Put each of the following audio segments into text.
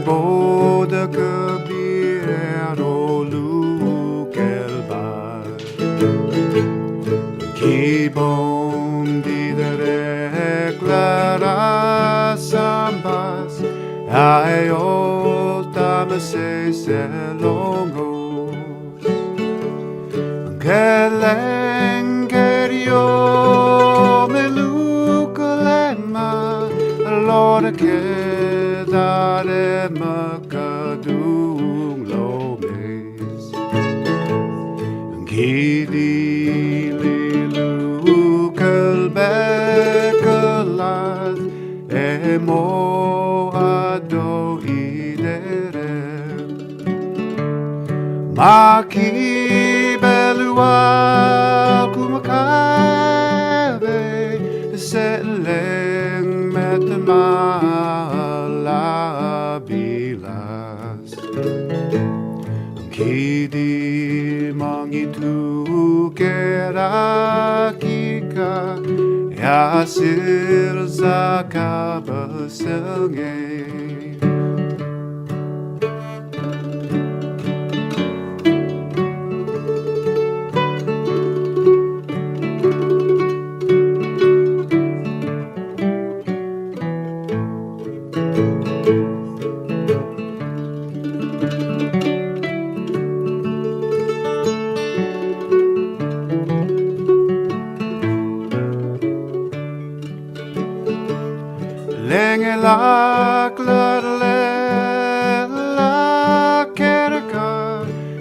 både kebir och lukelbar Kibon vidare klara sambas Ai olta me se longos Kelenger yo me lukelema Lord kedare makadung lomes Gidi lilukel bekelad emo ado idere Maki belual kumakabe Setleng metmalabilas Kidi mangitu kerakika Yasil zakabasenge Länge laklar la kerka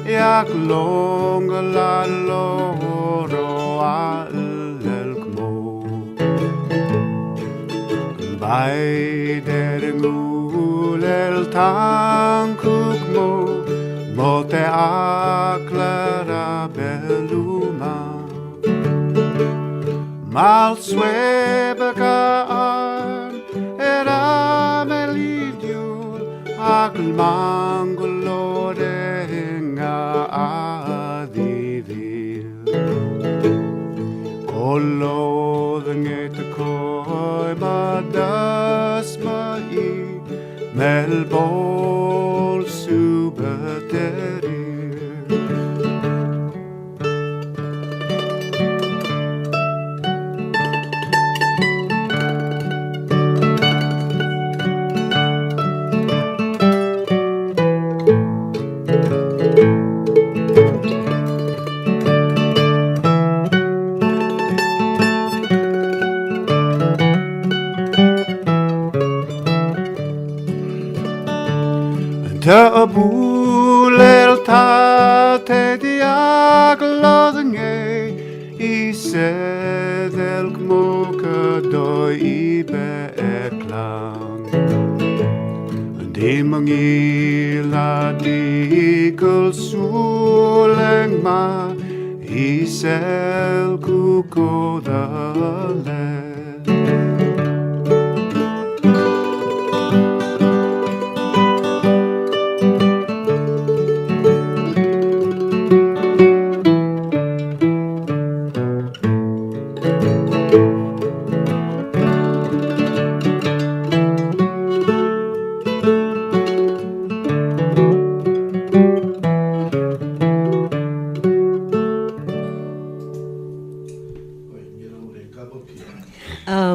Jak långa la loro allelkmo Baider ngulel tankukmo Mote aklara beluma Mal swebekaan Era melidiul Akl mangolo denga adivil Kollo dengete koi madas mai Melbol subeterir Tabulel ta te diaglodnge isedel kmoka doi ibe eklang Di mangila di kul suleng ma isel kuko dale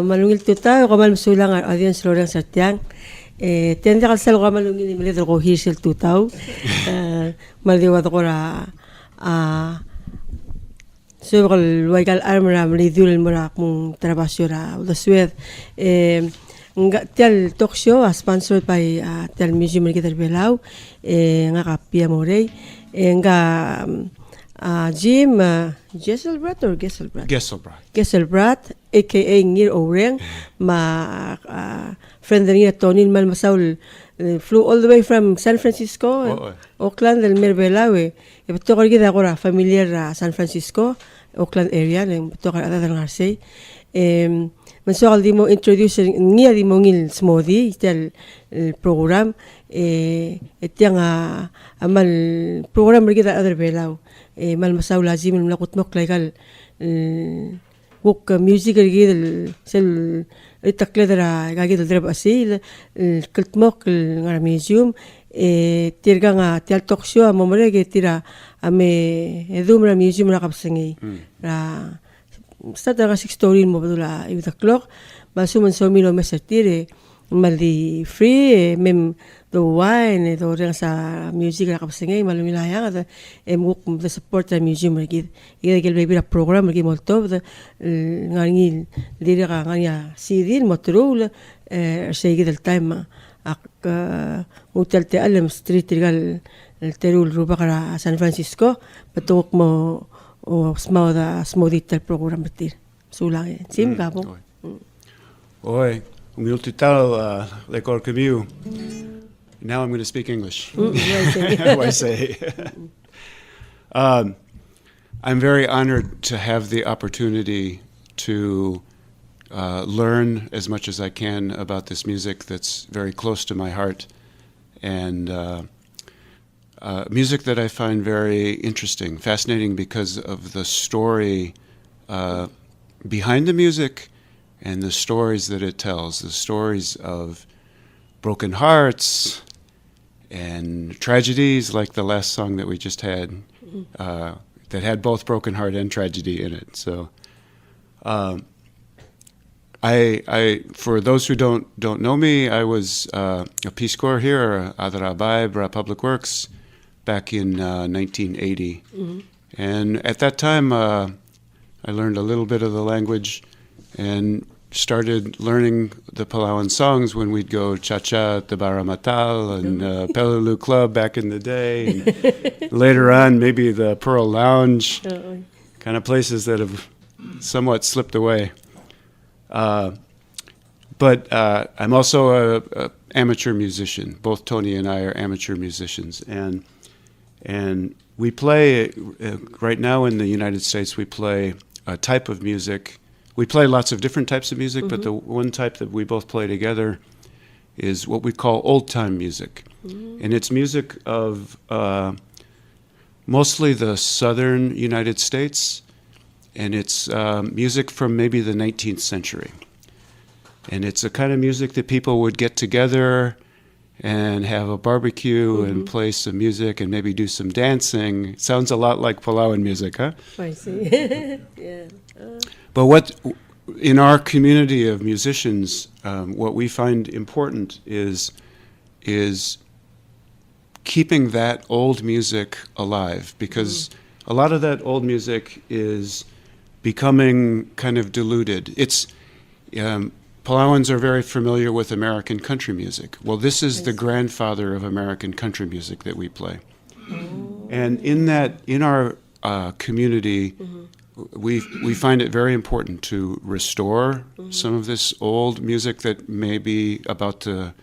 malungil tuta o kamal masulang audience lorang satyang tenda kalsal ko malungil imili ko hisil tutaw maldiwat ko ra so kal waikal armra mlidul mura mong trabasyo ra udaswed tel talk show sponsored by tel museum kita belau nga kapia Morei nga Jim Geselbracht or Geselbracht? Geselbracht, aka Ngir Oreng, friend niya Tony Malmasaul flew all the way from San Francisco, Oakland, del Merbelawe. Ito ko kita ko familiar San Francisco, Oakland area, ito ko ada ng Arsay. Masukal di mo introduce niya di mo ngil smoothie, ito program. Ito yung amal program kita other belaw. Malmasaw lazim ng lakot mo klaykal وك ميوزيك الجيد سل التقليد قاعد الدرب أسيل كلت موك الغرام ميوزيوم تيرجع تيال توكشوا ممرة تيرا أمي ذوم را ميوزيوم را قبسنجي را ستة غاشك ستورين مبدولا يذكلوك بس من سومينو مسرتيري مالدي فري مم the wine the rasa music ra kapsengay malumila yang the emuk the support the museum gid gel baby program gi molto ngani diri ga ngani sidin motrul shay gid el time ak hotel تعلم ستريت قال الترول روبا سان فرانسيسكو بتوق مو اسمه ذا سموديت البروجرام بتير سولا تيم كابو Oi, umiltitalo lekor kamiu. Now I'm going to speak English. I say. I'm very honored to have the opportunity to learn as much as I can about this music that's very close to my heart, and music that I find very interesting, fascinating because of the story behind the music and the stories that it tells, the stories of broken hearts and tragedies, like the last song that we just had, that had both broken heart and tragedy in it. So, I for those who don't know me, I was a Peace Corps here, Adrabai, Bra Public Works, back in 1980, and at that time, I learned a little bit of the language and started learning the Palauan songs when we'd go cha-cha at the Baramatal and Pelulu Club back in the day. And later on, maybe the Pearl Lounge, kind of places that have somewhat slipped away. But I'm also a amateur musician. Both Tony and I are amateur musicians. And we play, right now in the United States, we play a type of music. We play lots of different types of music, but the one type that we both play together is what we call old-time music. And it's music of mostly the southern United States, and it's music from maybe the 19th century. And it's a kind of music that people would get together and have a barbecue and play some music and maybe do some dancing. Sounds a lot like Palauan music, huh? I see. Yeah. But what, in our community of musicians, what we find important is keeping that old music alive, because a lot of that old music is becoming kind of diluted. It's Palauans are very familiar with American country music. Well, this is the grandfather of American country music that we play. And in our community, we find it very important to restore some of this old music that may be about to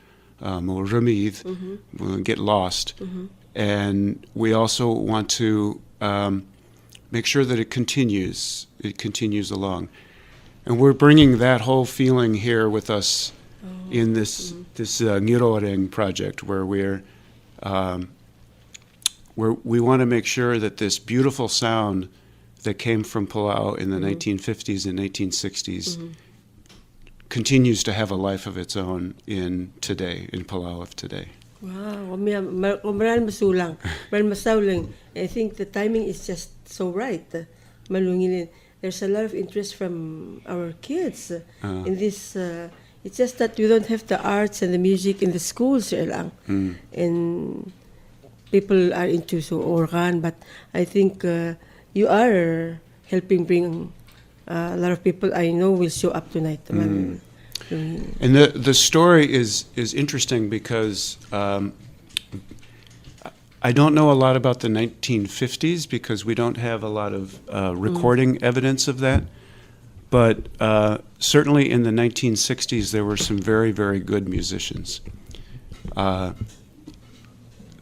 get lost. And we also want to make sure that it continues along. And we're bringing that whole feeling here with us in this Ngiroreng project, where we want to make sure that this beautiful sound that came from Palau in the 1950s and 1960s continues to have a life of its own in Palau of today. Wow, I think the timing is just so right. There's a lot of interest from our kids in this. It's just that we don't have the arts and the music in the schools, and people are into organ. But I think you are helping bring a lot of people I know will show up tonight. And the story is interesting because I don't know a lot about the 1950s because we don't have a lot of recording evidence of that. But certainly in the 1960s, there were some very, very good musicians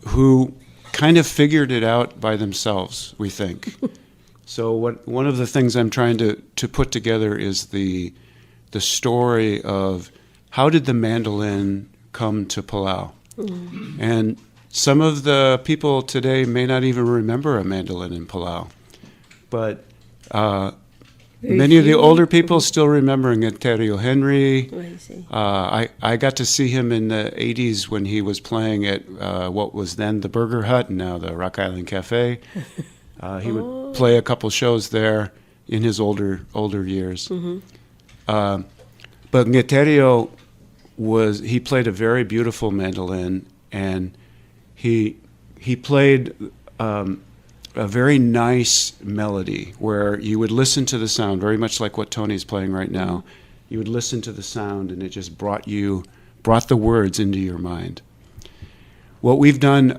who kind of figured it out by themselves, we think. So one of the things I'm trying to put together is the story of how did the mandolin come to Palau? And some of the people today may not even remember a mandolin in Palau, but Many of the older people still remember Ngeterio Henry. I see. I got to see him in the 80s when he was playing at what was then the Burger Hut, now the Rock Island Cafe. He would play a couple shows there in his older years. But Ngeterio he played a very beautiful mandolin, and he played a very nice melody where you would listen to the sound, very much like what Tony's playing right now. You would listen to the sound, and it just brought the words into your mind. What we've done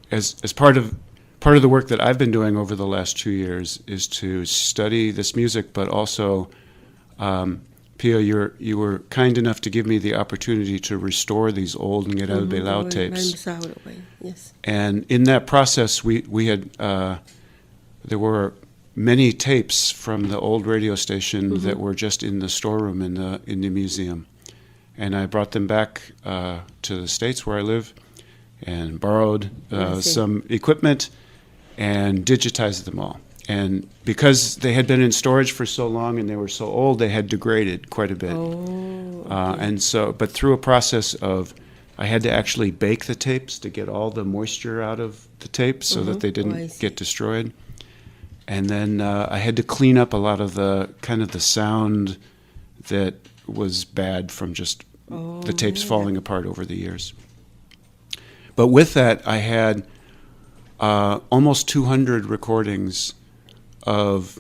as part of the work that I've been doing over the last 2 years is to study this music, but also, Pia, you were kind enough to give me the opportunity to restore these old Ngerel Belao tapes. Yes. And in that process, we had there were many tapes from the old radio station that were just in the storeroom in the museum, and I brought them back to the States where I live, and borrowed some equipment and digitized them all. And because they had been in storage for so long and they were so old, they had degraded quite a bit. But through a process of, I had to actually bake the tapes to get all the moisture out of the tapes so that they didn't get destroyed. And then I had to clean up a lot of the sound that was bad from just the tapes falling apart over the years. But with that, I had almost 200 recordings of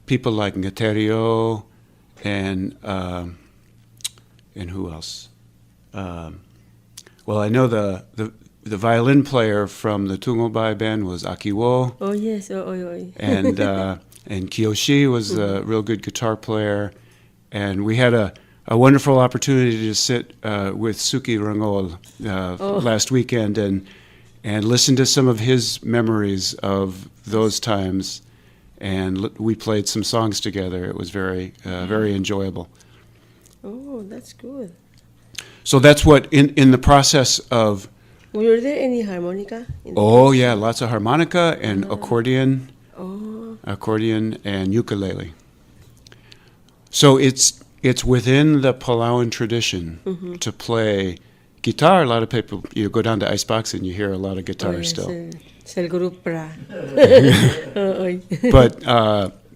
people like Ngeterio and who else? Well, I know the violin player from the Tungobay band was Akiwo. Oh yes, and Kiyoshi was a real good guitar player, and we had a wonderful opportunity to sit with Suki Rangol last weekend and listen to some of his memories of those times. And we played some songs together. It was very enjoyable. Oh, that's good. So that's what, in the process of... Were there any harmonica? Yeah, lots of harmonica and accordion and ukulele. So it's within the Palauan tradition to play guitar. A lot of people, you go down to Icebox and you hear a lot of guitar still.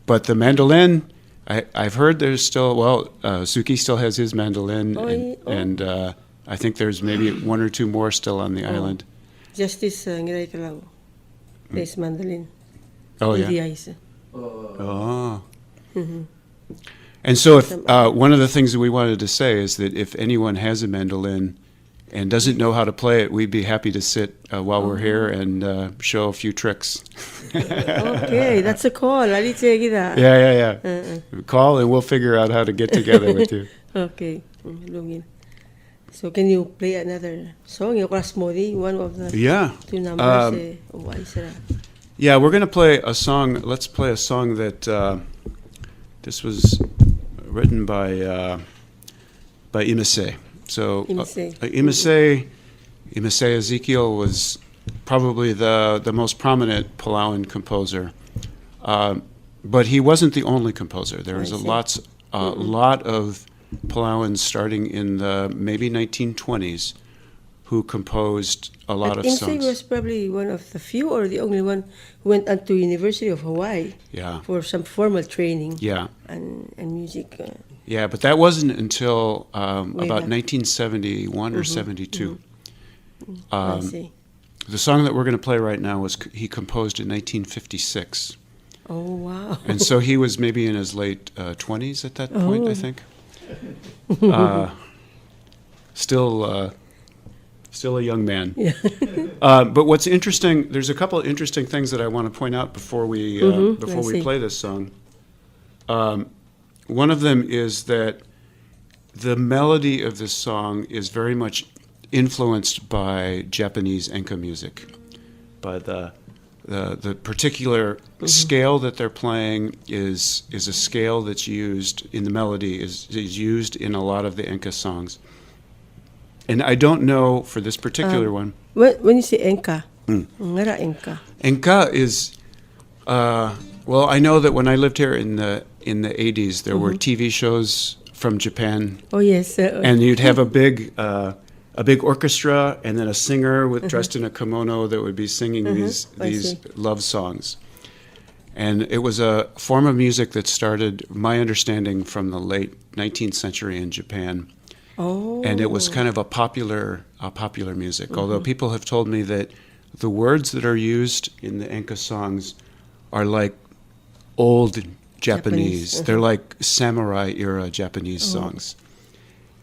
But the mandolin, I've heard there's still, Suki still has his mandolin, and I think there's maybe one or two more still on the island. Justice Ngiray plays mandolin. Oh, yeah. And so if one of the things that we wanted to say is that if anyone has a mandolin and doesn't know how to play it, we'd be happy to sit while we're here and show a few tricks. Okay, that's a call. Yeah. Call and we'll figure out how to get together with you. Okay. So can you play another song? One of the two numbers. Yeah, we're going to play a song. Let's play a song that this was written by Imase. So Imase Ezekiel was probably the most prominent Palauan composer, but he wasn't the only composer. There was a lot of Palauans starting in the maybe 1920s who composed a lot of songs. Imse was probably one of the few or the only one who went on to University of Hawaii for some formal training and music. Yeah, but that wasn't until about 1971 or 72. I see. The song that we're going to play right now he composed in 1956. Oh, wow. And so he was maybe in his late 20s at that point, I think. Still a young man. Yeah. But what's interesting, there's a couple of interesting things that I want to point out before we play this song. One of them is that the melody of this song is very much influenced by Japanese enka music, by the particular scale that they're playing is a scale that's used in the melody is used in a lot of the enka songs. And I don't know for this particular one. When you say enka, ngara enka? Enka is, I know that when I lived here in the in the 80s, there were TV shows from Japan. Oh, yes. And you'd have a big orchestra and then a singer dressed in a kimono that would be singing these love songs. And it was a form of music that started, my understanding, from the late 19th century in Japan. Oh. And it was kind of a popular music. Although people have told me that the words that are used in the enka songs are like old Japanese. They're like samurai era Japanese songs.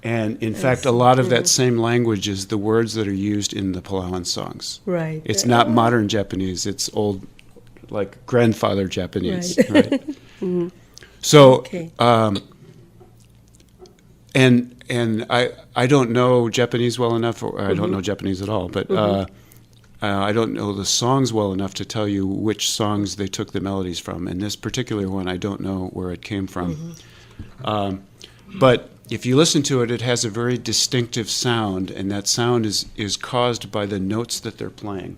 And in fact, a lot of that same language is the words that are used in the Palauan songs. Right. It's not modern Japanese. It's old, like grandfather Japanese. Right. So, and I don't know Japanese well enough, or I don't know Japanese at all, but I don't know the songs well enough to tell you which songs they took the melodies from. And this particular one, I don't know where it came from. But if you listen to it, it has a very distinctive sound, and that sound is caused by the notes that they're playing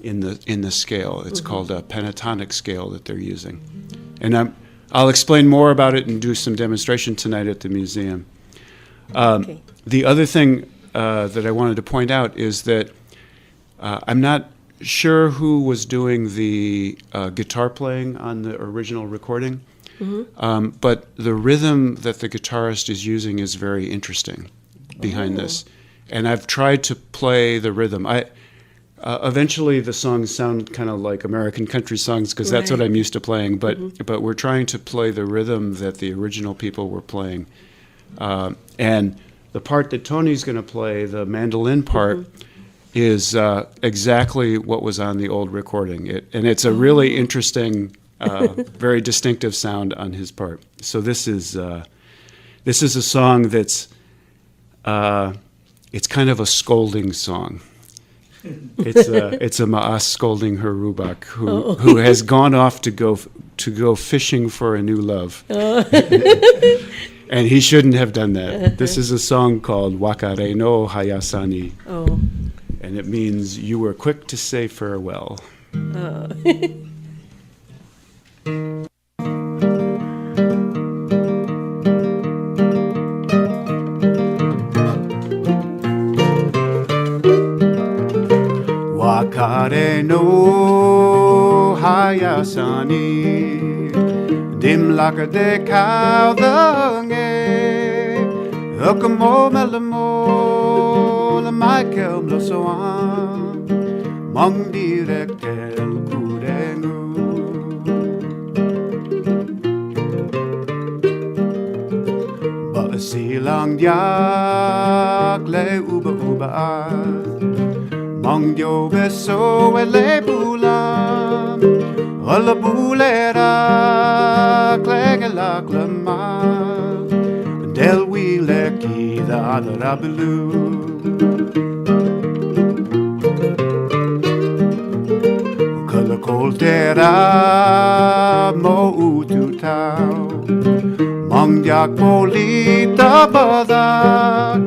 in the scale. It's called a pentatonic scale that they're using. And I'll explain more about it and do some demonstration tonight at the museum. The other thing that I wanted to point out is that I'm not sure who was doing the guitar playing on the original recording, but the rhythm that the guitarist is using is very interesting behind this. And I've tried to play the rhythm. Eventually the songs sound kind of like American country songs because that's what I'm used to playing, but we're trying to play the rhythm that the original people were playing. And the part that Tony's going to play, the mandolin part, is exactly what was on the old recording. And it's a really interesting, very distinctive sound on his part. So this is a song that's it's kind of a scolding song. It's a ma'as scolding her rubak who has gone off to go fishing for a new love. And he shouldn't have done that. This is a song called Wakare no Hayasani. And it means you were quick to say farewell. Wakare no Hayasani dim laka de cow the nge Ukamo melamo la Michael blosoan mong directel kurengu Ba silang diak le uba Mong dio beso e le bula Ola bulera Clega la clama Del wile ki da adra belu Kala coltera mo utu tau Mong diak polita badak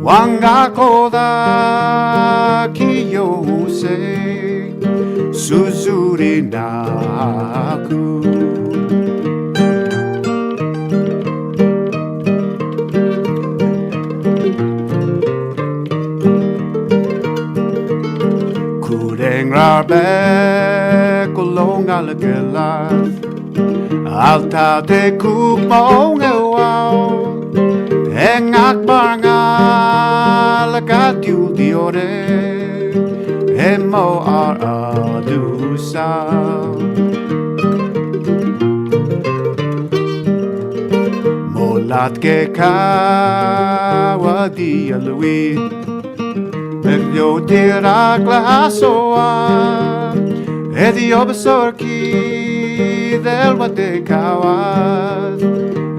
Wanga koda kiyose Suzuri naku Kureng rabe kulonga legelas Alta te kupong ewao Engak banga lagatiu diore Emo ar adusa Molat ke kawa dia lui Meglio tira glasoa Edi obesorki del wate kawas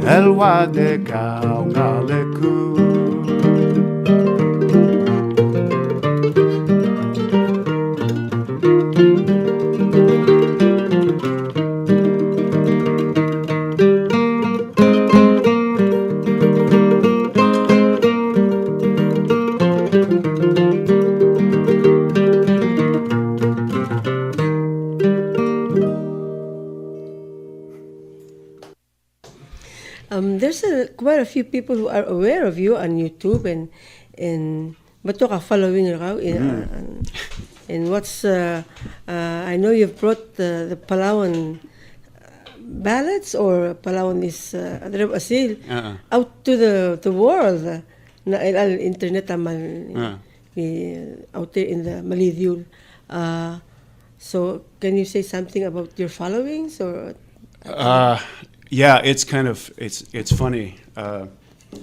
El wate kau ngaleku there's quite a few people who are aware of you on YouTube and bato ka following raw in what's I know you've brought the Palawan ballads or Palawan is asil out to the world na el internet aman out there in the Malidyul. So can you say something about your followings or? Yeah, it's kind of it's funny.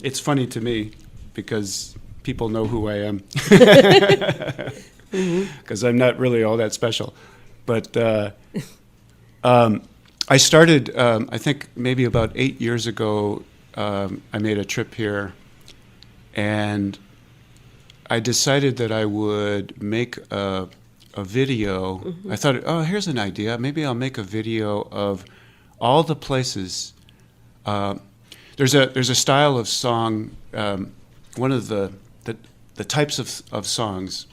It's funny to me because people know who I am because I'm not really all that special. But I started, I think maybe about 8 years ago. I made a trip here, and I decided that I would make a video. I thought, oh, here's an idea. Maybe I'll make a video of all the places. There's a style of song. One of the types of songs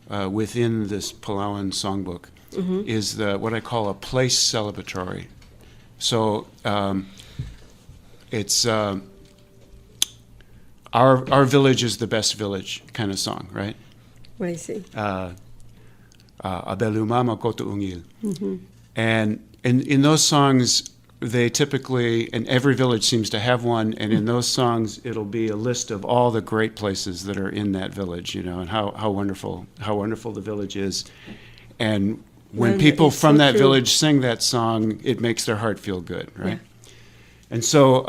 within this Palawan songbook is what I call a place celebratory. So it's our village is the best village kind of song, right? I see. Abelumama koto ungil. And in those songs, they typically, and every village seems to have one, and in those songs, it'll be a list of all the great places that are in that village, and how wonderful the village is. And when people from that village sing that song, it makes their heart feel good, right? Yeah. And so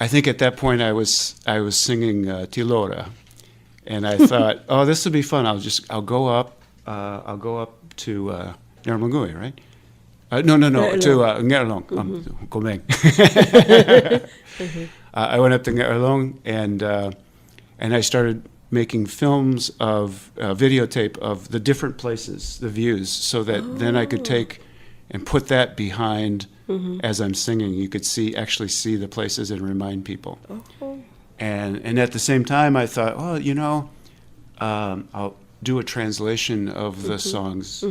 I think at that point I was singing Tilora, and I thought, oh, this will be fun. I'll go up to Nermangui, right? No, to Ngerlong, Gomeng. I went up to Ngerlong and I started making films of videotape of the different places, the views, so that then I could take and put that behind as I'm singing. You could actually see the places and remind people. And at the same time, I thought, oh, I'll do a translation of the songs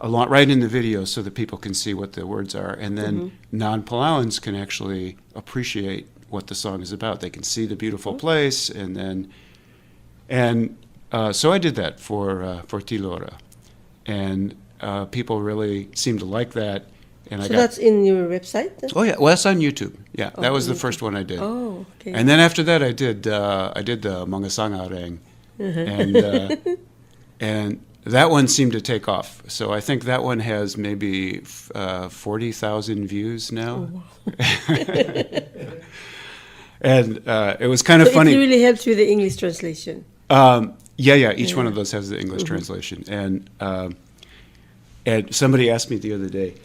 right in the video so that people can see what the words are. And then non-Palauans can actually appreciate what the song is about. They can see the beautiful place. So I did that for Tilora. And people really seemed to like that. And that's in your website? Oh, yeah. Well, that's on YouTube. Yeah, that was the first one I did. Oh, okay. And then after that, I did the Mangasang Areng. And that one seemed to take off. So I think that one has maybe 40,000 views now. Oh, wow. And it was kind of funny. It really helps with the English translation. Each one of those has the English translation. And somebody asked me the other day,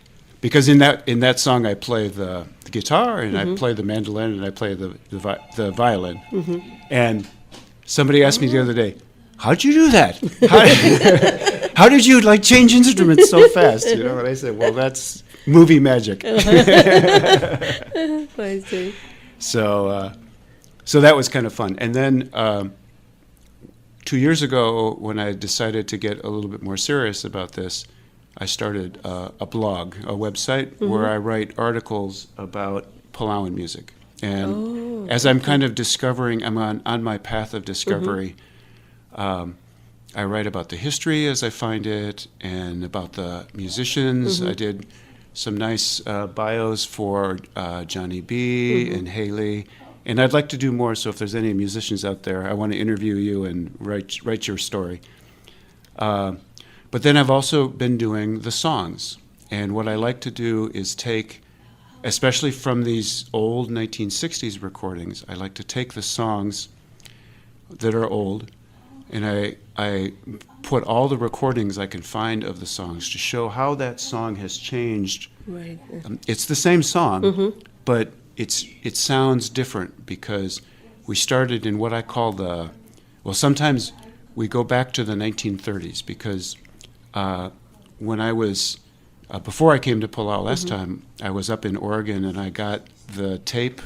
because in that song I play the guitar and I play the mandolin and I play the violin. And somebody asked me the other day, how'd you do that? How did you change instruments so fast? And I said, well, that's movie magic. I see. So that was kind of fun. And then 2 years ago, when I decided to get a little bit more serious about this, I started a blog, a website where I write articles about Palauan music. And as I'm kind of discovering, I'm on my path of discovery. I write about the history as I find it and about the musicians. I did some nice bios for Johnny B and Haley. And I'd like to do more, so if there's any musicians out there, I want to interview you and write your story. But then I've also been doing the songs. And what I like to do is take, especially from these old 1960s recordings, I like to take the songs that are old, and I put all the recordings I can find of the songs to show how that song has changed. Right. It's the same song, but it sounds different because we started in what I call sometimes we go back to the 1930s because when I was, before I came to Palau last time, I was up in Oregon and I got the tape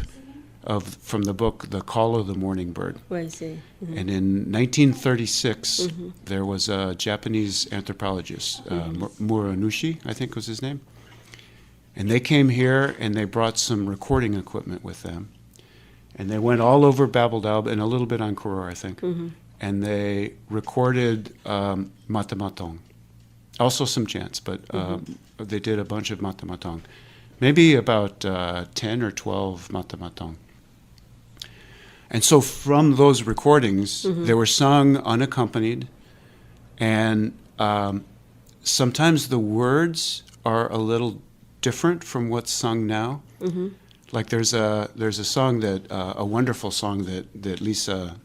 from the book The Call of the Morning Bird. Oh, I see. And in 1936, there was a Japanese anthropologist, Muranushi, I think was his name. And they came here and they brought some recording equipment with them. And they went all over Babeldaub and a little bit on Koror, I think. And they recorded Matamatong. Also some chants, but they did a bunch of Matamatong. Maybe about 10 or 12 Matamatong. And so from those recordings, they were sung unaccompanied. And sometimes the words are a little different from what's sung now. Like there's a song that a wonderful song that Lisa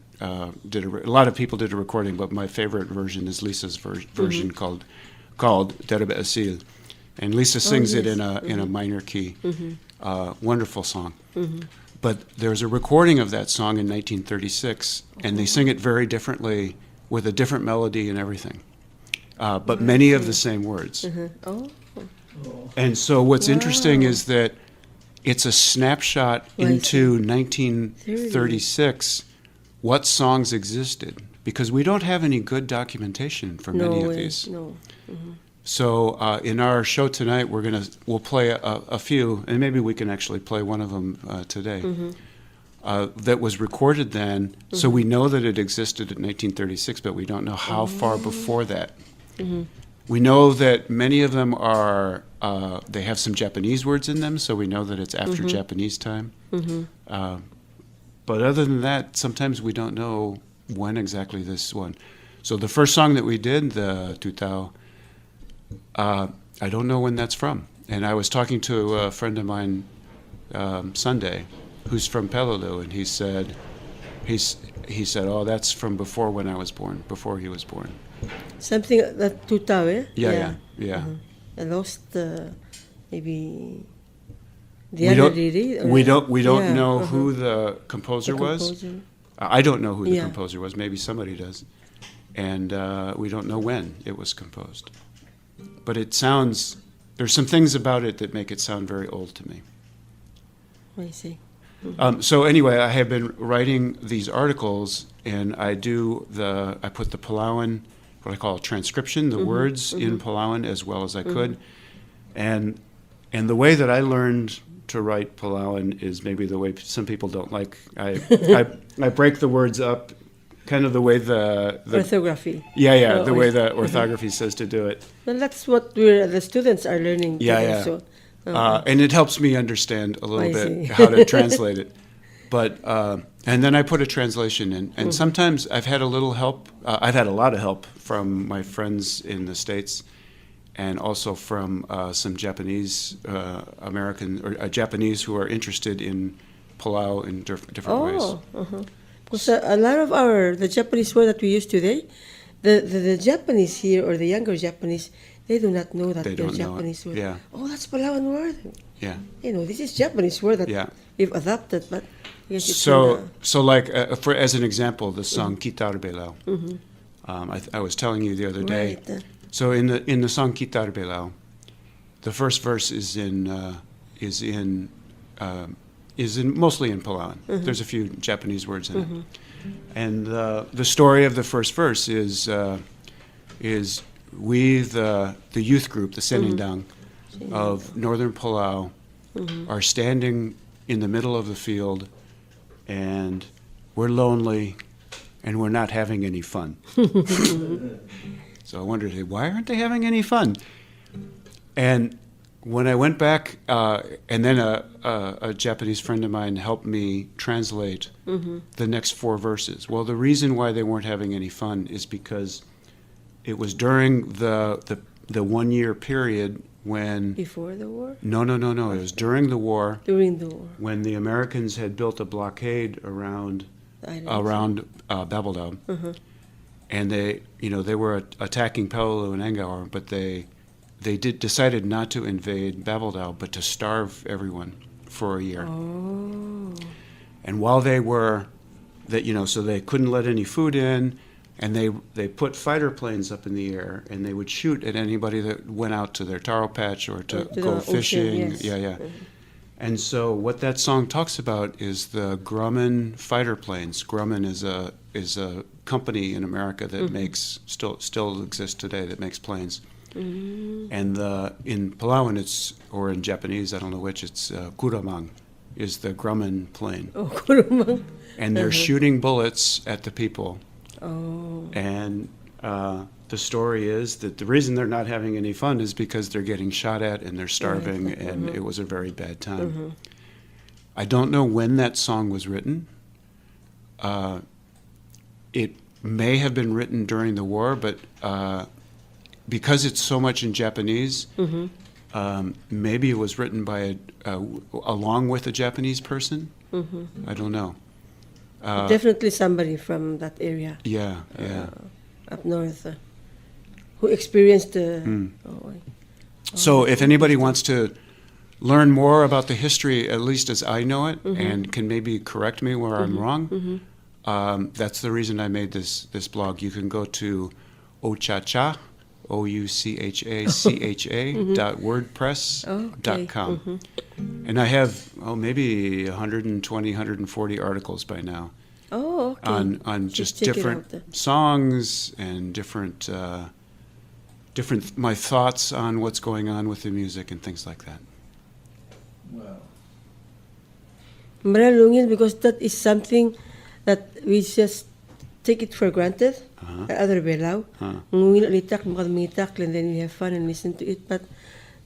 did. A lot of people did a recording, but my favorite version is Lisa's version called Derbe Asil, and Lisa sings it in a minor key. Wonderful song. But there's a recording of that song in 1936, and they sing it very differently with a different melody and everything, but many of the same words. And so what's interesting is that it's a snapshot into 1936, what songs existed, because we don't have any good documentation for many of these. So in our show tonight, we'll play a few, and maybe we can actually play one of them today, that was recorded then. So we know that it existed in 1936, but we don't know how far before that. We know that many of them are, they have some Japanese words in them, so we know that it's after Japanese time. But other than that, sometimes we don't know when exactly this one. So the first song that we did, the Tutao, I don't know when that's from. And I was talking to a friend of mine Sunday, who's from Peleliu, and he said, oh, that's from before when I was born, before he was born. Something that Tutao, eh? Yeah. I lost maybe we don't know who the composer was. I don't know who the composer was. Maybe somebody does, and we don't know when it was composed. But it sounds. There's some things about it that make it sound very old to me. I see. So anyway, I have been writing these articles, and I put the Palauan, what I call a transcription, the words in Palauan as well as I could, and the way that I learned to write Palauan is maybe the way some people don't like. I break the words up, kind of the way the orthography. The way the orthography says to do it. Well, that's what the students are learning. So. And it helps me understand a little bit how to translate it. But and then I put a translation in. And sometimes I've had a little help. I've had a lot of help from my friends in the States, and also from some Japanese American or Japanese who are interested in Palau in different ways. Because a lot of the Japanese word that we use today, the Japanese here or the younger Japanese, they do not know that they're Japanese word. Yeah. Oh, that's Palauan word. Yeah. This is Japanese word that we've adopted, but yes, it's so like as an example, the song Kitar Belau. I was telling you the other day. So in the song Kitar Belau, the first verse is mostly in Palauan. There's a few Japanese words in it, and the story of the first verse is we the youth group, the Senindang of Northern Palau, are standing in the middle of the field, and we're lonely, and we're not having any fun. So I wondered, why aren't they having any fun? And when I went back, and then a Japanese friend of mine helped me translate the next four verses. Well, the reason why they weren't having any fun is because it was during the 1 year period when... Before the war? No. It was during the war. During the war. When the Americans had built a blockade around Babeldaub. And they were attacking Peleliu and Angkor, but they decided not to invade Babeldaub, but to starve everyone for a year. Oh. And while they were, so they couldn't let any food in, and they put fighter planes up in the air, and they would shoot at anybody that went out to their taro patch or to go fishing. Ocean, yes. And so what that song talks about is the Grumman fighter planes. Grumman is a company in America that makes still exists today that makes planes. And in Palawan, or in Japanese, I don't know which, it's kuramang, is the Grumman plane. Oh, kurumang. And they're shooting bullets at the people. Oh. And the story is that the reason they're not having any fun is because they're getting shot at and they're starving, and it was a very bad time. I don't know when that song was written. It may have been written during the war, but because it's so much in Japanese, maybe it was written by along with a Japanese person. I don't know. Definitely somebody from that area. Yeah. Up north, who experienced the. So if anybody wants to learn more about the history, at least as I know it, and can maybe correct me where I'm wrong, that's the reason I made this blog. You can go to Ouchacha, ouchacha.wordpress.com. And I have maybe 120, 140 articles by now. Oh, okay. On just different songs and different my thoughts on what's going on with the music and things like that. Wow. Maralungin, because that is something that we just take it for granted. Other belaw. Ngungin litak, makadmitak, and then we have fun and listen to it. But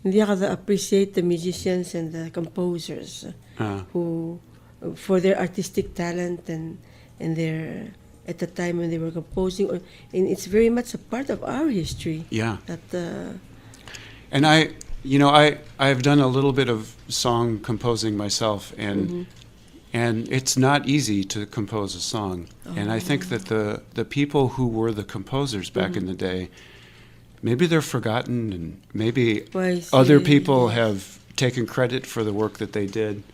hindi ka appreciate the musicians and the composers who, for their artistic talent and their at the time when they were composing, and it's very much a part of our history. Yeah. That. And I've done a little bit of song composing myself, and it's not easy to compose a song. And I think that the people who were the composers back in the day, maybe they're forgotten, and maybe other people have taken credit for the work that they did.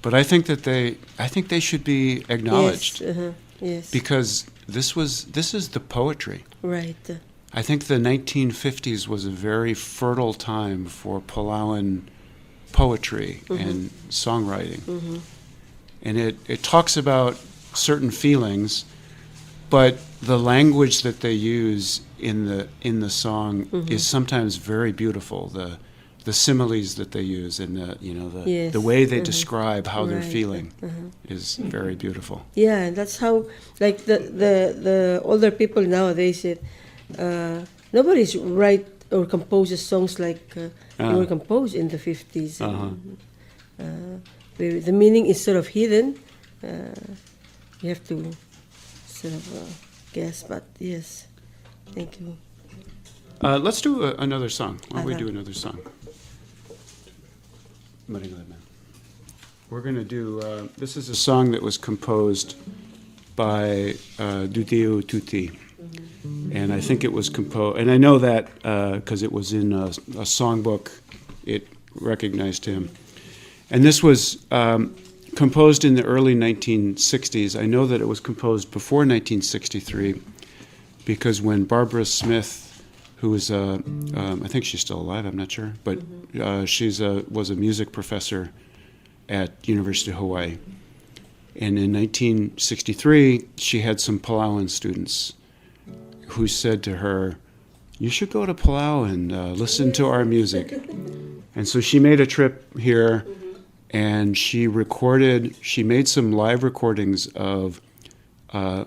But I think they should be acknowledged. Yes. Because this is the poetry. Right. I think the 1950s was a very fertile time for Palawan poetry and songwriting. And it talks about certain feelings, but the language that they use in the song is sometimes very beautiful. The similes that they use and the way they describe how they're feeling is very beautiful. Yeah, and that's how, like the older people nowadays said, nobody's write or composes songs like they were composed in the 50s. The meaning is sort of hidden. You have to sort of guess, but yes, thank you. Let's do another song. Why don't we do another song? We're going to do, this is a song that was composed by Dutiu Tuti. And I think it was composed, and I know that because it was in a songbook, it recognized him. And this was composed in the early 1960s. I know that it was composed before 1963 because when Barbara Smith, who is I think she's still alive, I'm not sure, but was a music professor at University of Hawaii. And in 1963, she had some Palawan students who said to her, "You should go to Palau and listen to our music." And so she made a trip here, and she made some live recordings of the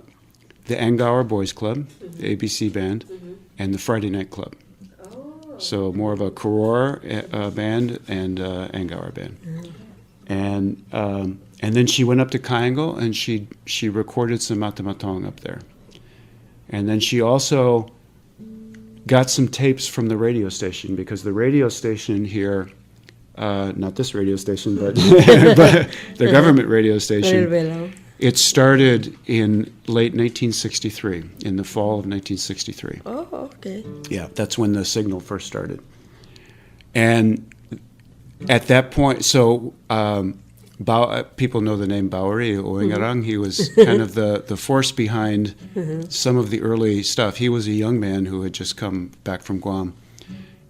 Angauer Boys Club, the ABC band, and the Friday Night Club. So more of a Koror band and Angauer band. And then she went up to Kaingo and she recorded some Matamatong up there. And then she also got some tapes from the radio station because the radio station here, not this radio station, but the government radio station, it started in late 1963, in the fall of 1963. Oh, okay. Yeah, that's when the signal first started. And at that point, so people know the name Bauri Oingarang. He was kind of the force behind some of the early stuff. He was a young man who had just come back from Guam,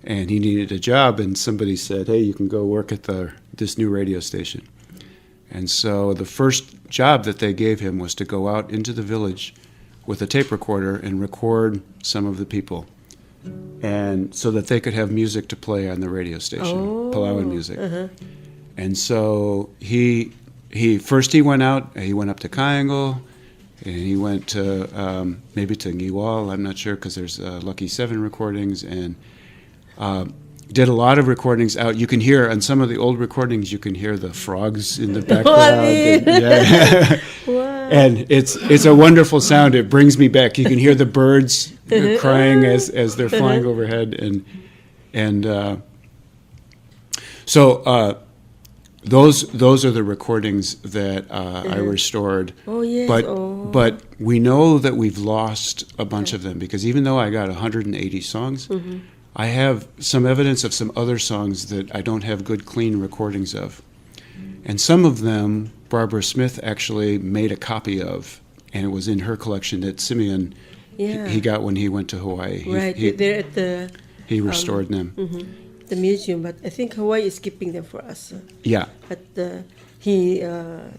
and he needed a job, and somebody said, "Hey, you can go work at this new radio station." And so the first job that they gave him was to go out into the village with a tape recorder and record some of the people. and so that they could have music to play on the radio station, Palauan music. And so he went out. He went up to Kaingo, and he went to maybe to Ngiwal. I'm not sure because there's Lucky 7 recordings, and did a lot of recordings out. You can hear on some of the old recordings. You can hear the frogs in the background. And it's a wonderful sound. It brings me back. You can hear the birds crying as they're flying overhead, and so those are the recordings that I restored. Oh yes. But we know that we've lost a bunch of them because even though I got 180 songs, I have some evidence of some other songs that I don't have good, clean recordings of. And some of them, Barbara Smith actually made a copy of, and it was in her collection that Simeon he got when he went to Hawaii. They're at the... He restored them. The museum, but I think Hawaii is keeping them for us. Yeah. But he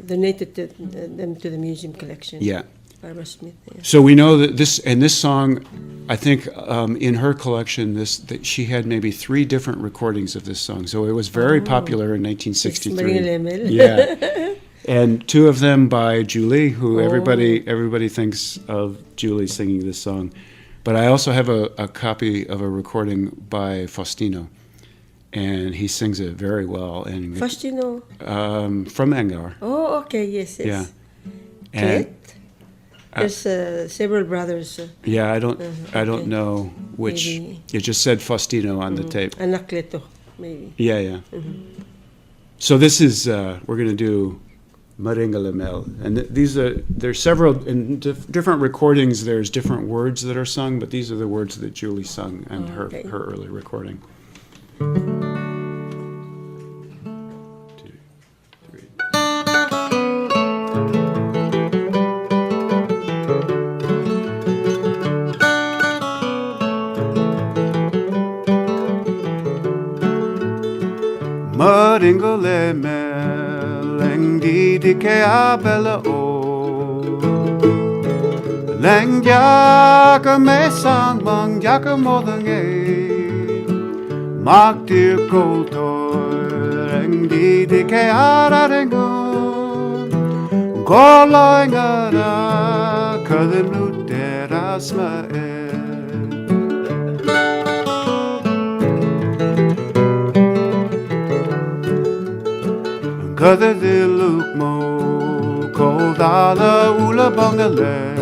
donated them to the museum collection. Yeah. Barbara Smith. Yeah. So we know that this song, I think in her collection, that she had maybe 3 different recordings of this song. So it was very popular in 1963. Yeah, and 2 of them by Julie, who everybody thinks of Julie singing this song. But I also have a copy of a recording by Faustino, and he sings it very well. And Faustino? From Angar. Oh, okay, yes. Yeah. And there's several brothers. Yeah, I don't know which. Maybe. It just said Faustino on the tape. Anacleto, maybe. Yeah. So this is we're going to do Maringalamel, and there's several in different recordings. There's different words that are sung, but these are the words that Julie sung on her early recording. 2, 3. Maringalamel, engdi dike abela o, leng jaka me sang mang jaka modange. Mak dir koltor engdi dike ararengon, goloingara kadem luteras mae. Kada de luk mo koldala ula bangalel,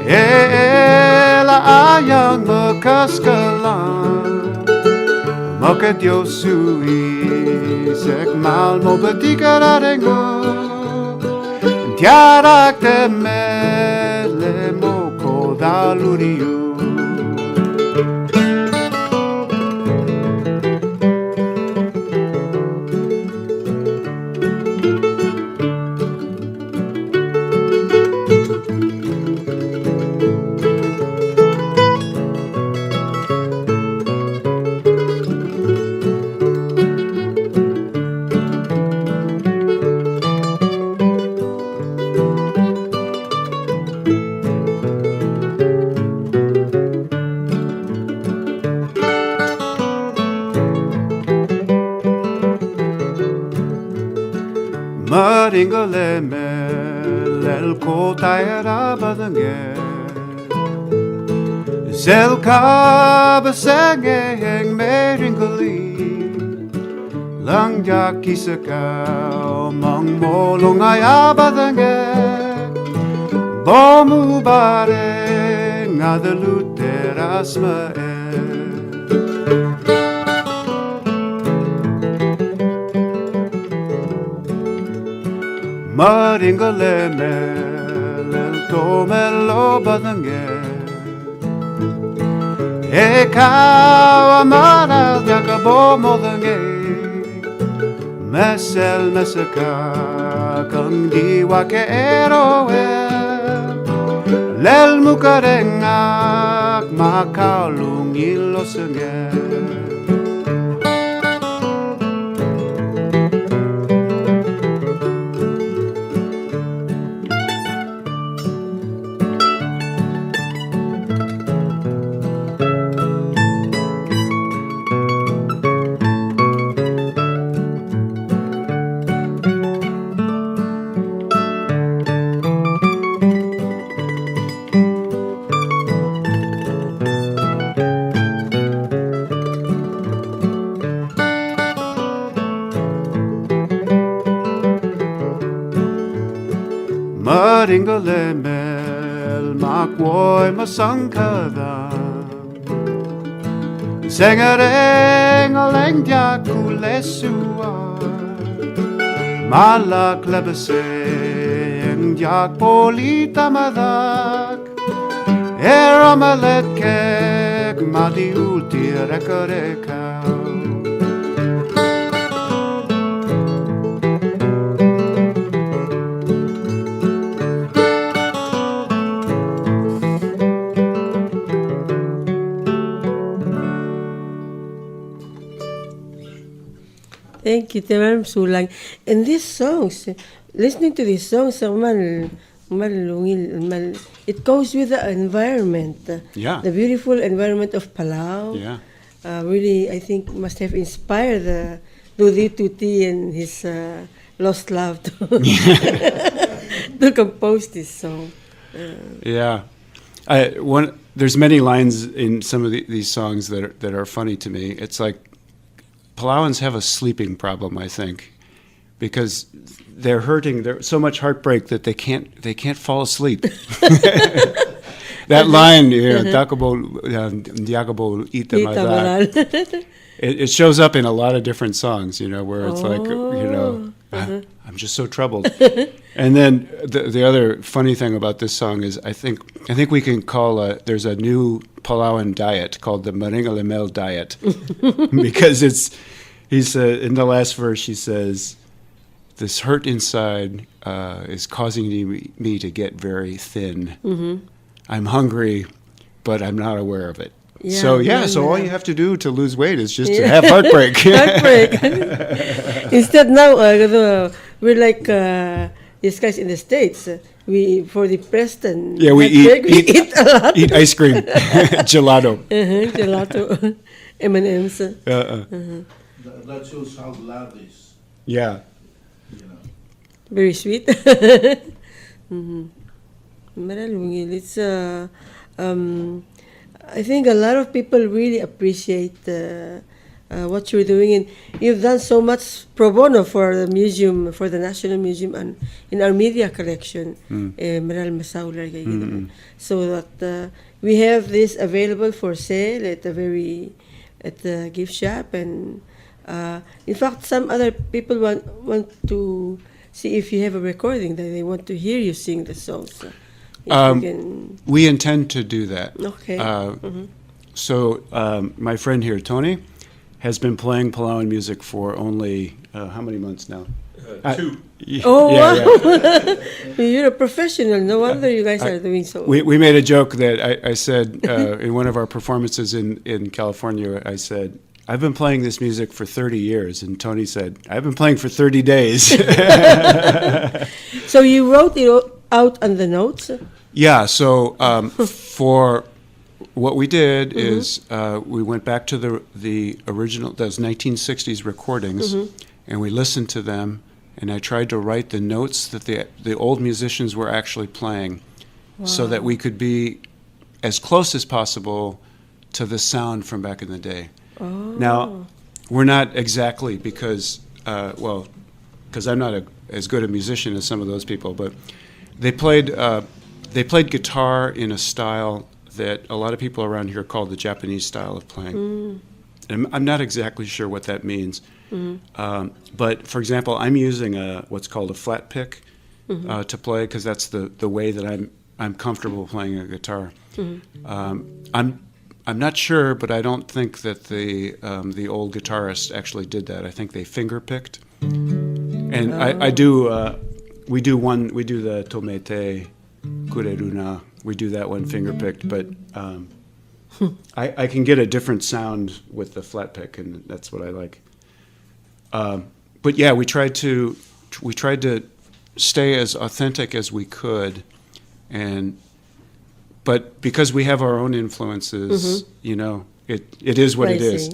ela ayang makaskalan, makat yosui sek mal mo badikararengo, tiarak te mele mo koldaluriu. Maringalamel el kotayara badange, zelka basangeng meringali, langja kisaka mang molongaya badange, bomu bare ngadaluteras mae. Maringalamel el tomelo badange, ekaw amara yakabo modange, mesel mesaka kang diwa ke eroel, lel mukarengak makalung ilosenge. maringalemel makwoy masangkada Sengareng aleng dia kulesua Malak lebeseng dia polita madak Era maletkek madi ulti rekoreka Thank you, Teman Sulang. And these songs, listening to these songs, it goes with the environment. Yeah. The beautiful environment of Palau. Yeah. Really, I think, must have inspired Dudi Tuti and his lost love to compose this song. Yeah. There's many lines in some of these songs that are funny to me. It's like Palauans have a sleeping problem, I think, because they're hurting. There's so much heartbreak that they can't fall asleep. That line, Diagabo ita madak, it shows up in a lot of different songs, where it's like, I'm just so troubled. And then the other funny thing about this song is I think we can call there's a new Palauan diet called the Maringalemel diet because he's in the last verse he says, this hurt inside is causing me to get very thin. Mm-hmm. I'm hungry, but I'm not aware of it. So all you have to do to lose weight is just to have heartbreak. Heartbreak. Instead now, we're like these guys in the States. We for depressed and we eat a lot. Eat ice cream, gelato, gelato, M&Ms. That shows how love is. Yeah. Very sweet. Mm-hmm. It's I think a lot of people really appreciate what you're doing, and you've done so much pro bono for the museum, for the National Museum, and in our media collection, so that we have this available for sale at the gift shop, and in fact, some other people want to see if you have a recording that they want to hear you sing the songs. We intend to do that. Okay. So my friend here, Tony, has been playing Palauan music for only how many months now? 2. Oh, wow. You're a professional. No wonder you guys are doing so. We made a joke that I said in one of our performances in California, I said, I've been playing this music for 30 years. And Tony said, I've been playing for 30 days. So you wrote it out on the notes? Yeah, so for what we did is we went back to the original, those 1960s recordings, and we listened to them, and I tried to write the notes that the old musicians were actually playing, so that we could be as close as possible to the sound from back in the day. Oh. Now, we're not exactly because I'm not as good a musician as some of those people, but they played guitar in a style that a lot of people around here call the Japanese style of playing. And I'm not exactly sure what that means. But, for example, I'm using what's called a flat pick to play because that's the way that I'm comfortable playing a guitar. I'm not sure, but I don't think that the old guitarists actually did that. I think they finger picked. And I do. We do the Tomete Kureruna. We do that one finger picked, but I can get a different sound with the flat pick, and that's what I like. But yeah, we tried to stay as authentic as we could, but because we have our own influences, it is what it is.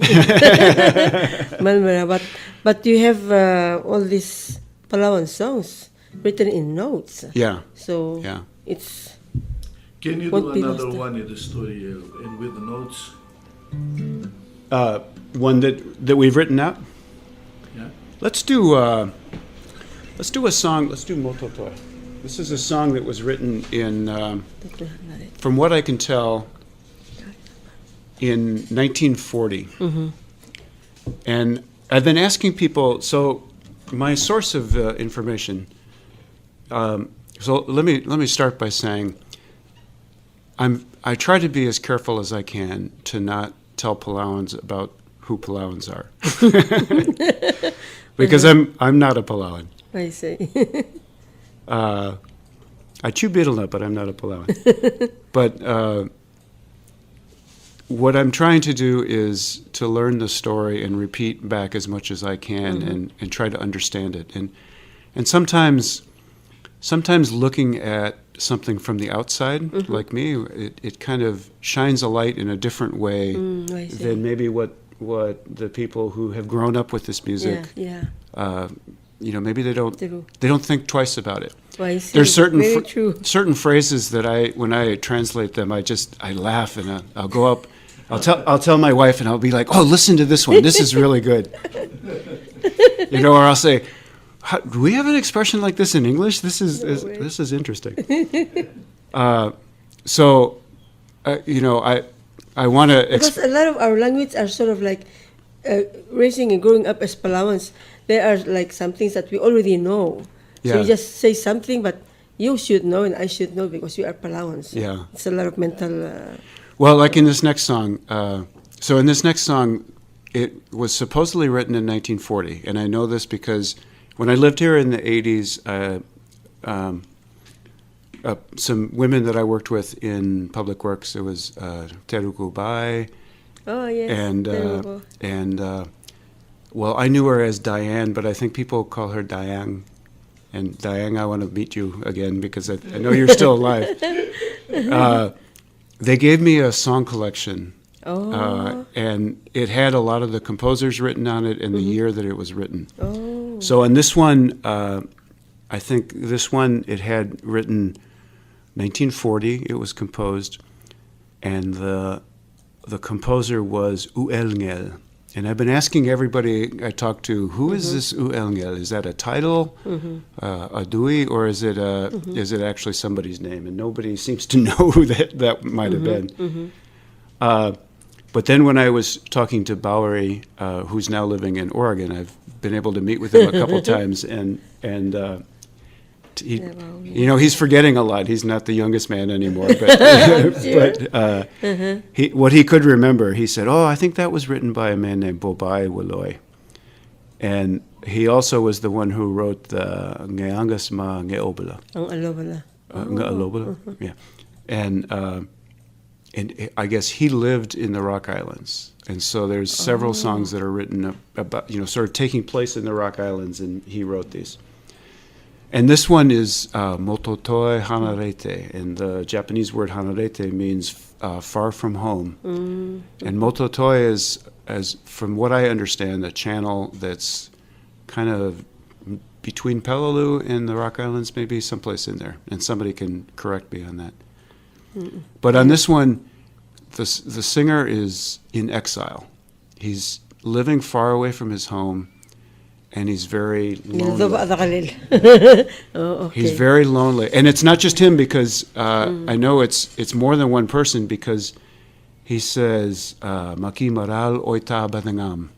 But you have all these Palawan songs written in notes. Yeah. So yeah. It's. Can you do another one in the studio and with the notes? One that we've written out. Yeah. Let's do a song. Let's do Mototoi. This is a song that was written in, from what I can tell, in 1940. And I've been asking people, so my source of information, so let me start by saying, I try to be as careful as I can to not tell Palauans about who Palauans are. Because I'm not a Palauan. I see. I chew Birla, but I'm not a Palauan. But what I'm trying to do is to learn the story and repeat back as much as I can and try to understand it. And sometimes looking at something from the outside, like me, it kind of shines a light in a different way than maybe what the people who have grown up with this music, maybe they don't think twice about it. There's certain phrases that when I translate them, I laugh and I'll go up. I'll tell my wife and I'll be like, "Oh, listen to this one. This is really good." Or I'll say, "Do we have an expression like this in English? This is interesting." I want to because a lot of our language are sort of like raising and growing up as Palauans. There are like some things that we already know. So you just say something, but you should know and I should know because we are Palauans. Yeah. It's a lot of mental... Well, like in this next song, it was supposedly written in 1940, and I know this because when I lived here in the 80s, some women that I worked with in public works, it was Teruku Bai. Oh, yes. Well, I knew her as Diane, but I think people call her Diang. And Diang, I want to meet you again because I know you're still alive. They gave me a song collection, and it had a lot of the composers written on it and the year that it was written. Oh. So on this one, I think this one, it had written 1940, it was composed, and the composer was Uelngel. And I've been asking everybody I talk to, who is this Uelngel? Is that a title, a Dewey, or is it actually somebody's name? And nobody seems to know who that might have been. But then when I was talking to Bowery, who's now living in Oregon, I've been able to meet with him a couple times, and he's forgetting a lot. He's not the youngest man anymore, but what he could remember, he said, "Oh, I think that was written by a man named Bobai Waloy," and he also was the one who wrote the Ngeangas Ma Ngeobala. Ngeobala, yeah, and I guess he lived in the Rock Islands, and so there's several songs that are written about sort of taking place in the Rock Islands, and he wrote these. And this one is Mototoi Hanarete, and the Japanese word Hanarete means far from home. And Mototoi is, as from what I understand, a channel that's kind of between Peleliu and the Rock Islands, maybe someplace in there. And somebody can correct me on that. But on this one, the singer is in exile. He's living far away from his home. And he's very lonely. He's very lonely. And it's not just him because I know it's more than one person because he says, Maki Maral Oita Badangam.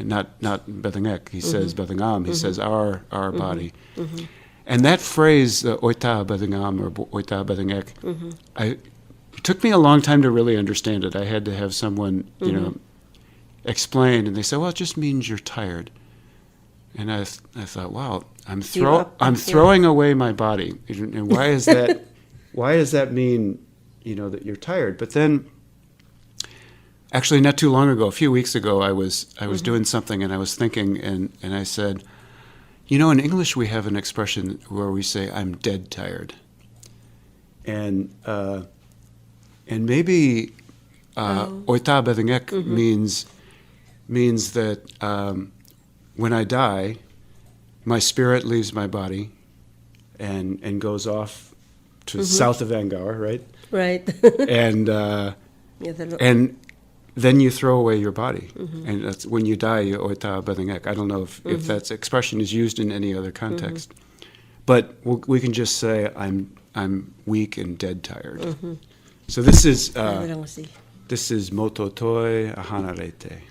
Not Badangek. He says Badangam. He says our body. And that phrase, Oita Badangam or Oita Badangek, it took me a long time to really understand it. I had to have someone, explain. And they said, well, it just means you're tired. And I thought, wow, I'm throwing away my body, and why is that? Why does that mean, that you're tired? But then, actually, not too long ago, a few weeks ago, I was doing something, and I was thinking, and I said, in English we have an expression where we say, "I'm dead tired," and maybe "oita bedengek" means that. When I die, my spirit leaves my body and goes off to south of Angkor, right? Right. And then you throw away your body. And that's when you die, you oita badengek. I don't know if that expression is used in any other context. but we can just say I'm weak and dead tired. So this is Mototoi Hanarete.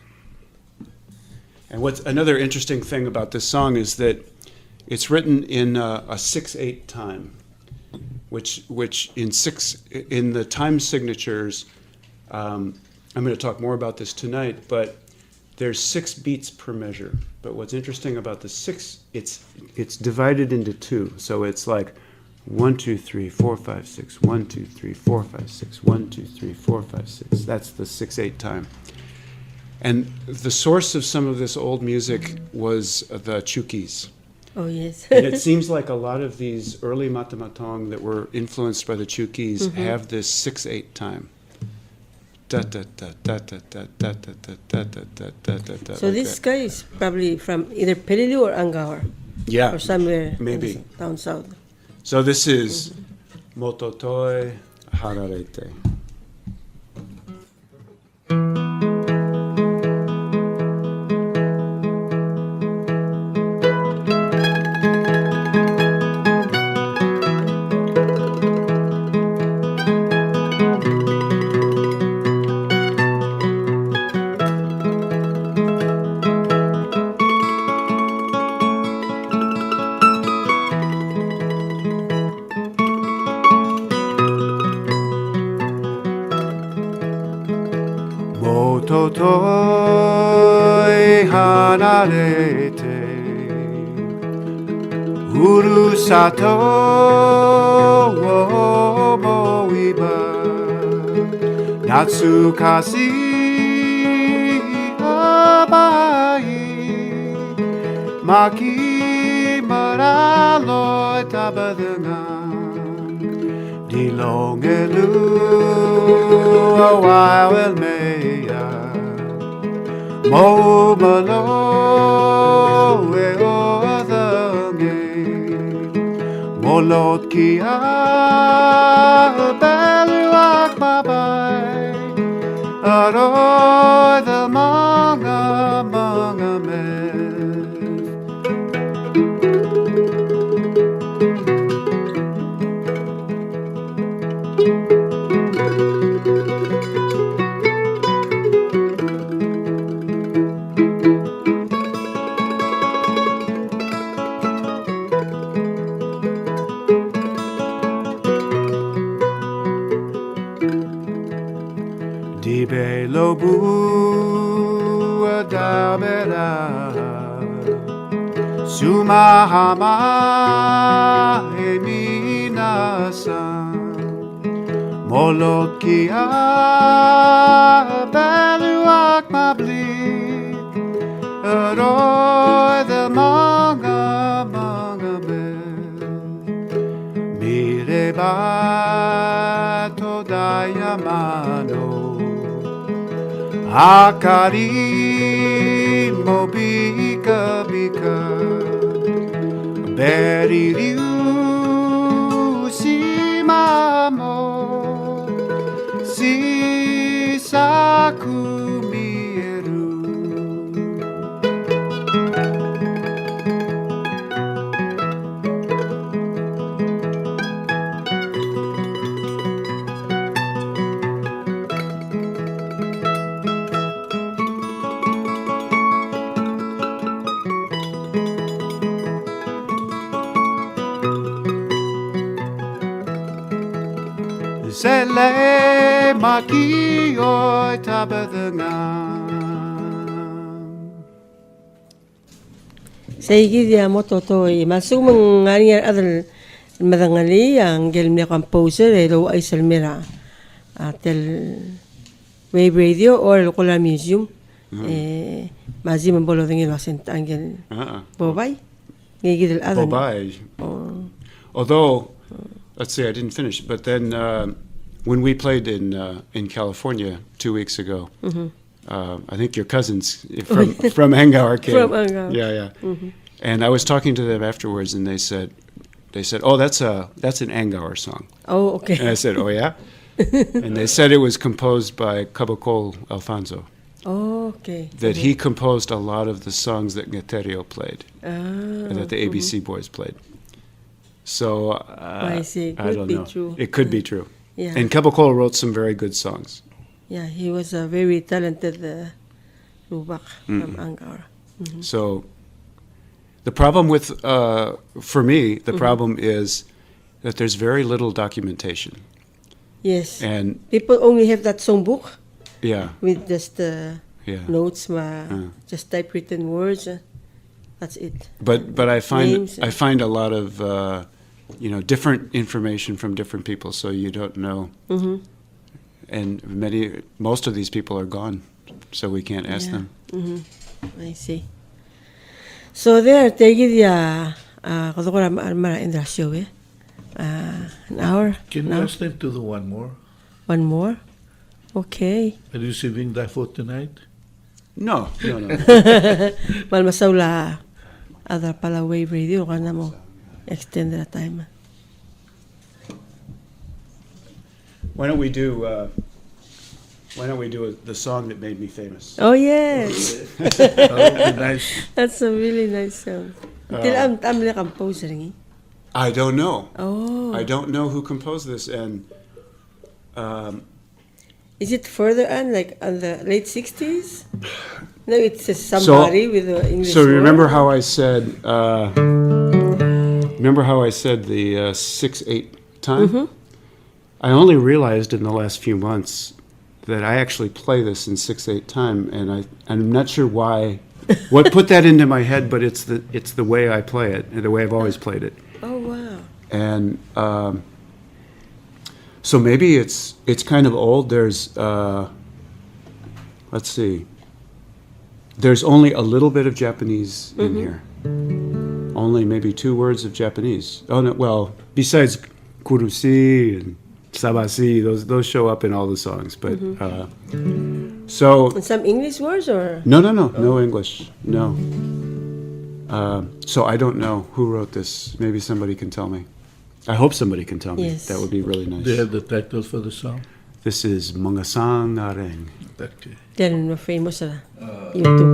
And what's another interesting thing about this song is that it's written in a 6/8 time, which in the time signatures. I'm going to talk more about this tonight, but there's 6 beats per measure. But what's interesting about the 6, it's divided into 2. So it's like 1, 2, 3, 4, 5, 6. 1, 2, 3, 4, 5, 6. 1, 2, 3, 4, 5, 6. That's the 6/8 time. And the source of some of this old music was the chukis. Oh, yes. And it seems like a lot of these early matamatong that were influenced by the chukis have this 6/8 time. So this guy is probably from either Peleliu or Angkor. Yeah, or somewhere maybe down south. So this is Mototoi Hararete. Mototoi hanarete Urusato wo moiba Natsukasi abai Maki maralo tabadangan Dilongelu awawel meya Mo malo e odange Molot kia beluak babay Aroy the mga men Lobu adabera Sumahama eminasan Molot kia beluak mablik Aroy the mga bel Mireba todayamano Akari mo bika Beririu si mamo Si sakumieru Sele makioy tabadangan Saygidia Mototoi masumang ngani adal madangali ang gelmia composer elo ay salmira tel wave radio or local museum mazim bolo dingin wasent angel bobay ngigidel adal bobay although let's see I didn't finish but then when we played in California 2 weeks ago I think your cousins from Angkor came. From Angkor. Yeah. And I was talking to them afterwards, and they said, "Oh, that's an Angkor song." Oh, okay. And I said, "Oh, yeah." And they said it was composed by Cabocol Alfonso. Oh, okay. That he composed a lot of the songs that Ngeterio played, and that the ABC boys played. So I see. I Could don't be know. true. It could be true. Yeah. And Kebakola wrote some very good songs. Yeah, he was a very talented lubak from Angkor. So the problem with, for me, the problem is that there's very little documentation. Yes. And People only have that songbook yeah, with just yeah. notes, just typewritten words. That's it. But I Names find a lot of different information from different people, so you don't know. And most of these people are gone, so we can't ask them. I see. So there, take it kodokora mara in the show, an hour. Can you now? ask them to do one more? One more. Okay. Are you saving that for tonight? No. Malmasaula other pala wave radio kana mo extend the time. Why don't we do the song that made me famous? Oh yes. That would be nice. That's a really nice song. Till I'm the composer ngi. I don't know. Oh. I don't know who composed this, and Is it further on, like on the late 60s? No, it's somebody with an English So remember word. how I said the 6/8 time? I only realized in the last few months that I actually play this in 6/8 time, and I'm not sure why. What put that into my head? But it's the way I play it, and the way I've always played it. Oh wow. And so maybe it's kind of old. There's let's see. There's only a little bit of Japanese in here. Only maybe 2 words of Japanese. Oh no, well, besides kurusi and sabasi, those show up in all the songs. But so And some English words or? no English, no. So I don't know who wrote this. Maybe somebody can tell me. I hope somebody can tell me. Yes. That would be really nice. Do you have the title for the song? This is Mangasang Nareng. Okay. Yan na famous sa YouTube.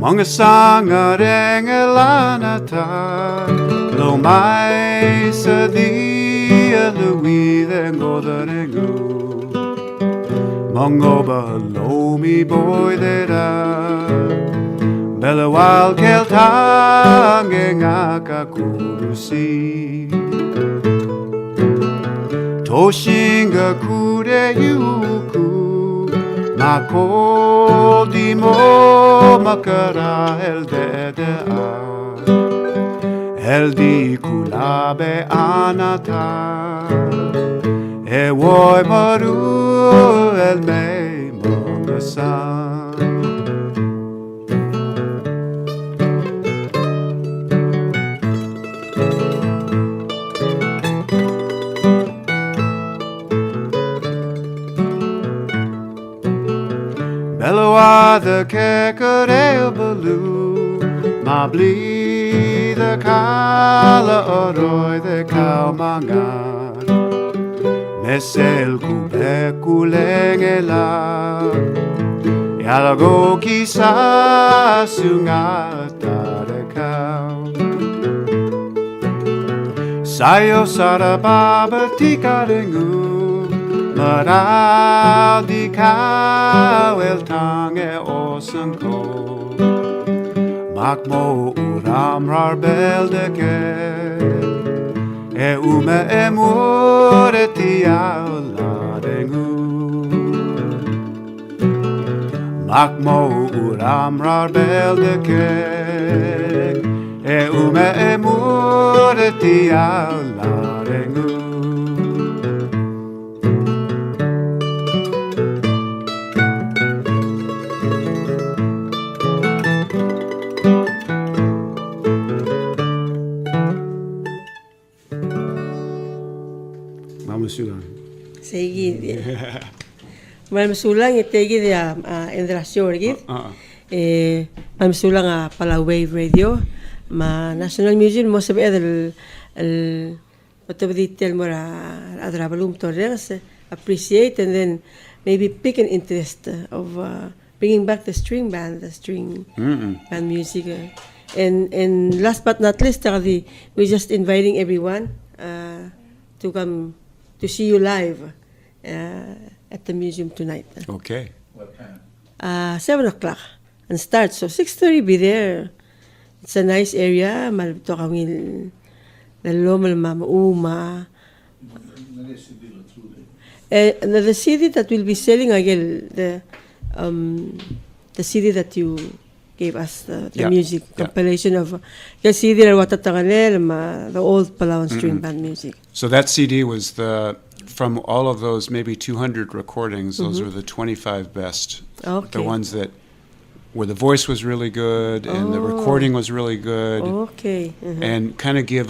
Mangasang Nareng elanata lo mai sa di lui then go the rengu. Mongoba lomi boy dera Bella wild keltange ngaka kurusi Toshinga kure yuku Mako di mo makara el dede El di kulabe anata E vuoi maru el me mangasang. Beloa the kekere balu ma bli the kala oroi the kaumanga Mesel kube kulengela Yalago kisa sungata de kau Sayo sarababa tikarengu Maral di kau el tange osanko Makmo uramrar beldeke E ume emure ti aula dengu Makmo uramrar beldeke E ume emure ti aula dengu Sulang. Sige. Mal sulang itegi dia endrasyo gid. Mal sulang pala wave radio ma National Museum mo sabi el patobditel mo ra adrabalum torres appreciate and then maybe pick an interest of bringing back the string band music. And last but not least, we're just inviting everyone to come to see you live at the museum tonight. Okay. What time? 7 o'clock and start. So 6:30 be there. It's a nice area. Malbito kami lalo uma. The CD that we'll be selling again, the CD that you gave us, the music compilation of the CD the old Palawan string band music. So that CD was from all of those maybe 200 recordings, those were the 25 best. Okay. The ones that where the voice was really good and the recording was really good. Okay. And kind of give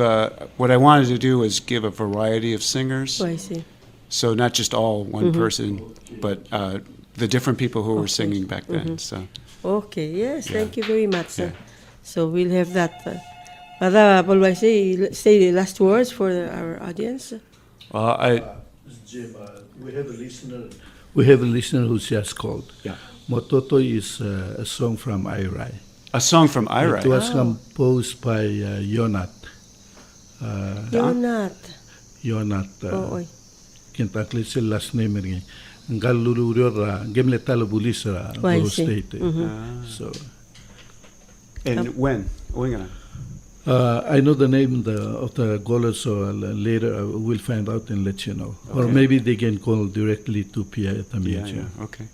what I wanted to do was give a variety of singers. Oh, I see. So not just all one person, but the different people who were singing back then. So. Okay, yes, thank you very much. So we'll have that. Mada, Paul, say the last words for our audience. Jim, we have a listener. We have a listener who's just called. Yeah. Mototo is a song from Irai. A song from Irai. It was composed by Yonat. Oh, Kintakli sa last name rin. Ang galulurior gemle talabulis ra Boro State. So. And when? I know the name of the caller, so later we'll find out and let you know. Okay. Or maybe they can call directly to Pia at the museum. Yeah. Okay.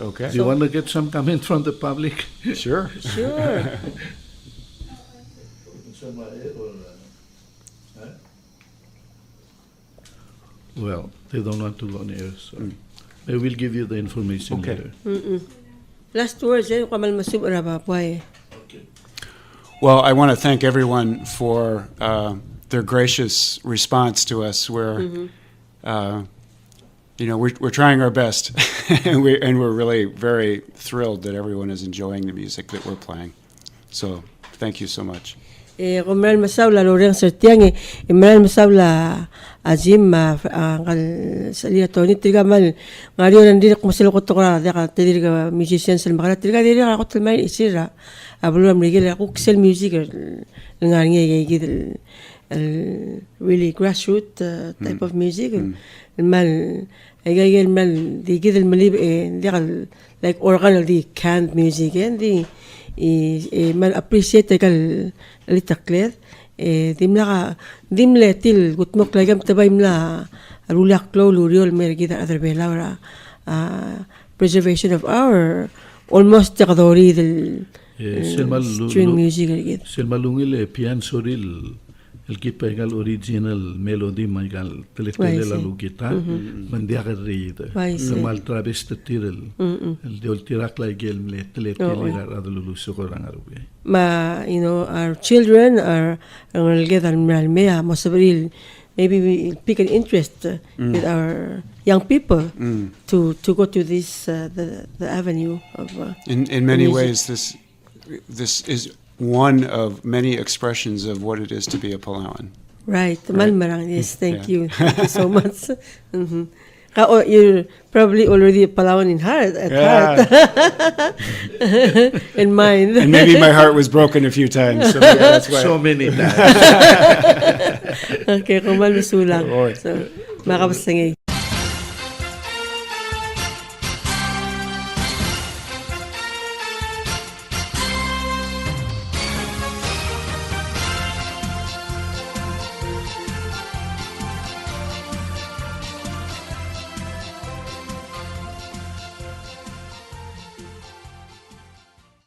Okay. Do you want to get some comment from the public? Sure. Well, they don't want to go on air, so they will give you the information later. Last words, Kamal Masub Okay. Well, I want to thank everyone for their gracious response to us. We're trying our best, and we're really very thrilled that everyone is enjoying the music that we're playing. So, thank you so much. Kumaral masawla loreng sertiang imaral masawla azim salira toni tiga mal ngario nandirak masilo ko tokra deka tiga musicians el magara tiga diri ako telmai isira abulu amrigel ako ksel music ngarnge gigid really grassroots type of music mal agayel mal digid el malib deka like organ di canned music and di mal appreciate kal litakler dimle til gutmok lagam tabaymla alulak klo luriol mergida other belaura preservation of our almost taqdori del string music again selmalungil pian soril el kipegal original melody magal teletele la lugita mandiaga reid mal travesti el diol tirak la gel le teletele la adulu sokorang arubi ma our children are get mea mosabril maybe we pick an interest with our young people to go to this the avenue of in many ways this is one of many expressions of what it is to be a Palawan. Right. Malmarang, yes, thank you. Thank you so much. You're probably already a Palawan in heart, in mind. And maybe my heart was broken a few times. So that's why. So many times. Okay, kumal masulang. So, makapasangay.